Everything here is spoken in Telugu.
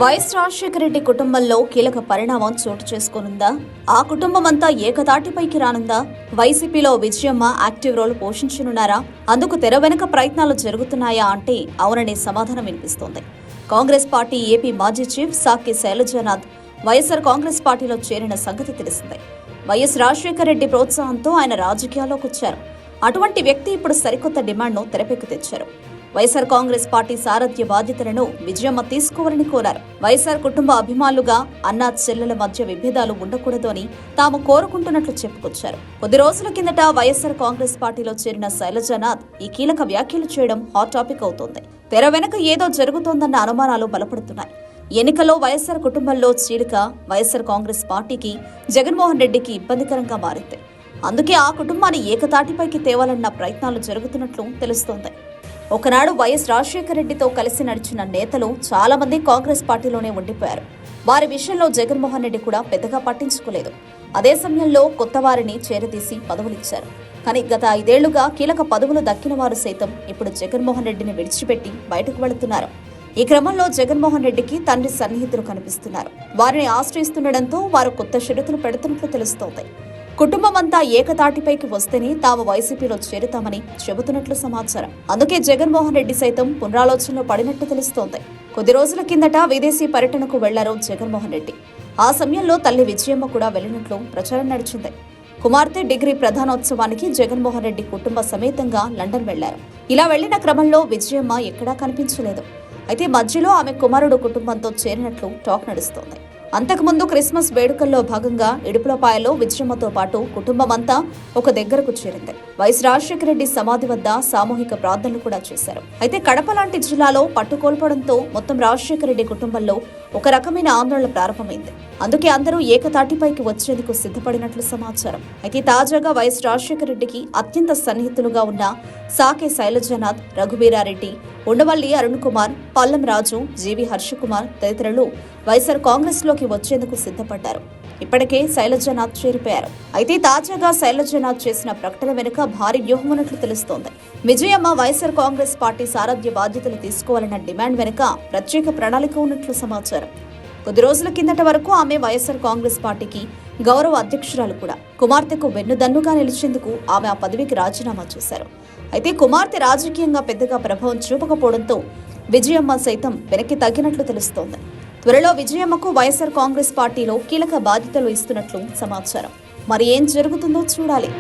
వైఎస్ రాజశేఖర రెడ్డి కుటుంబంలో కీలక పరిణామం చోటు చేసుకోనుందా? ఆ కుటుంబం అంతా ఏకతాటిపైకి రానుందా? వైసీపీలో విజయమ్మ యాక్టివ్ రోల్ పోషించనున్నారా? అందుకు తెర వెనుక ప్రయత్నాలు జరుగుతున్నాయా అంటే అవుననే సమాధానం వినిపిస్తోంది. కాంగ్రెస్ పార్టీ ఏపీ మాజీ చీఫ్ సాకి శైలజానాథ్ వైఎస్ఆర్ కాంగ్రెస్ పార్టీలో చేరిన సంగతి తెలిసిందే. వైఎస్ రాజశేఖర రెడ్డి ప్రోత్సాహంతో ఆయన రాజకీయాల్లోకి వచ్చారు. అటువంటి వ్యక్తి ఇప్పుడు సరికొత్త డిమాండ్ను తెరపైకి తెచ్చారు. వైఎస్ఆర్ కాంగ్రెస్ పార్టీ సారథ్య బాధ్యతలను విజయమ్మ తీసుకోవాలని కోరారు. వైఎస్ఆర్ కుటుంబ అభిమానులుగా అన్నా చెల్లెల మధ్య విభేదాలు ఉండకూడదు అని తాము కోరుకుంటున్నట్లు చెప్పుకొచ్చారు. కొద్ది రోజుల కిందట వైఎస్ఆర్ కాంగ్రెస్ పార్టీలో చేరిన శైలజానాథ్ ఈ కీలక వ్యాఖ్యలు చేయడం హాట్ టాపిక్ అవుతోంది. తెర వెనక ఏదో జరుగుతోందన్న అనుమానాలు బలపడుతున్నాయి. ఎన్నికల్లో వైఎస్ఆర్ కుటుంబంలో చీలిక వైఎస్ఆర్ కాంగ్రెస్ పార్టీకి జగన్మోహన్ రెడ్డికి ఇబ్బందికరంగా మారింది. అందుకే ఆ కుటుంబాన్ని ఏకతాటిపైకి తేవాలన్న ప్రయత్నాలు జరుగుతున్నట్లు తెలుస్తోంది. ఒకనాడు వైఎస్ రాజశేఖర రెడ్డితో కలిసి నడిచిన నేతలు చాలా మంది కాంగ్రెస్ పార్టీలోనే ఉండిపోయారు. వారి విషయంలో జగన్మోహన్ రెడ్డి కూడా పెద్దగా పట్టించుకోలేదు. అదే సమయంలో కొత్త వారిని చేరదీసి పదవులిచ్చారు. కానీ గత 5 ఏళ్లుగా కీలక పదవులు దక్కిన వారు సైతం ఇప్పుడు జగన్మోహన్ రెడ్డిని విడిచిపెట్టి బయటకు వెళుతున్నారు. ఈ క్రమంలో జగన్మోహన్ రెడ్డికి తండ్రి సన్నిహితులు కనిపిస్తున్నారు. వారిని ఆశ్రయిస్తుండటంతో వారు కొత్త షరతులు పెడుతున్నట్లు తెలుస్తోంది. కుటుంబం అంతా ఏకతాటిపైకి వస్తేనే తాము వైసీపీలో చేరుతామని చెబుతున్నట్లు సమాచారం. అందుకే జగన్మోహన్ రెడ్డి సైతం పునరాలోచనలో పడినట్టు తెలుస్తోంది. కొద్ది రోజుల కిందట విదేశీ పర్యటనకు వెళ్లారు జగన్మోహన్ రెడ్డి. ఆ సమయంలో తల్లి విజయమ్మ కూడా వెళ్లినట్లు ప్రచారం నడిచింది. కుమార్తె డిగ్రీ ప్రధానోత్సవానికి జగన్మోహన్ రెడ్డి కుటుంబ సమేతంగా లండన్ వెళ్లారు. ఇలా వెళ్లిన క్రమంలో విజయమ్మ ఎక్కడా కనిపించలేదు. అయితే మధ్యలో ఆమె కుమారుడు కుటుంబంతో చేరినట్లు టాక్ నడుస్తోంది. అంతకుముందు క్రిస్మస్ వేడుకల్లో భాగంగా ఇడుపులపాయలో విజయమ్మతో పాటు కుటుంబమంతా ఒక దగ్గరకు చేరింది. వైఎస్ రాజశేఖర రెడ్డి సమాధి వద్ద సామూహిక ప్రార్థనలు కూడా చేశారు. అయితే కడప లాంటి జిల్లాలో పట్టుకోల్పడంతో మొత్తం రాజశేఖర రెడ్డి కుటుంబంలో ఒక రకమైన ఆందోళన ప్రారంభమైంది. అందుకే అందరూ ఏకతాటిపైకి వచ్చేందుకు సిద్ధపడినట్లు సమాచారం. అయితే తాజాగా వైఎస్ రాజశేఖర రెడ్డికి అత్యంత సన్నిహితులుగా ఉన్న సాకే శైలజానాథ్, రఘువీరారెడ్డి, ఉండవల్లి అరుణ్ కుమార్, పల్లం రాజు, జీవి హర్షకుమార్ తదితరులు వైఎస్ఆర్ కాంగ్రెస్ లోకి వచ్చేందుకు సిద్ధపడ్డారు. ఇప్పటికే శైలజానాథ్ చేరిపోయారు. అయితే తాజాగా శైలజానాథ్ చేసిన ప్రకటన వెనుక భారీ వ్యూహం ఉన్నట్లు తెలుస్తోంది. విజయమ్మ వైఎస్ఆర్ కాంగ్రెస్ పార్టీ సారథ్య బాధ్యతలు తీసుకోవాలన్న డిమాండ్ వెనుక ప్రత్యేక ప్రణాళిక ఉన్నట్లు సమాచారం. కొద్ది రోజుల కిందట వరకు ఆమె వైఎస్ఆర్ కాంగ్రెస్ పార్టీకి గౌరవ అధ్యక్షురాలు కూడా. కుమార్తెకు వెన్నుదన్నుగా నిలిచేందుకు ఆమె ఆ పదవికి రాజీనామా చేశారు. అయితే కుమార్తె రాజకీయంగా పెద్దగా ప్రభావం చూపకపోవడంతో విజయమ్మ సైతం వెనక్కి తగ్గినట్లు తెలుస్తోంది. త్వరలో విజయమ్మకు వైఎస్ఆర్ కాంగ్రెస్ పార్టీలో కీలక బాధ్యతలు ఇస్తున్నట్లు సమాచారం. మరి ఏం జరుగుతుందో చూడాలి.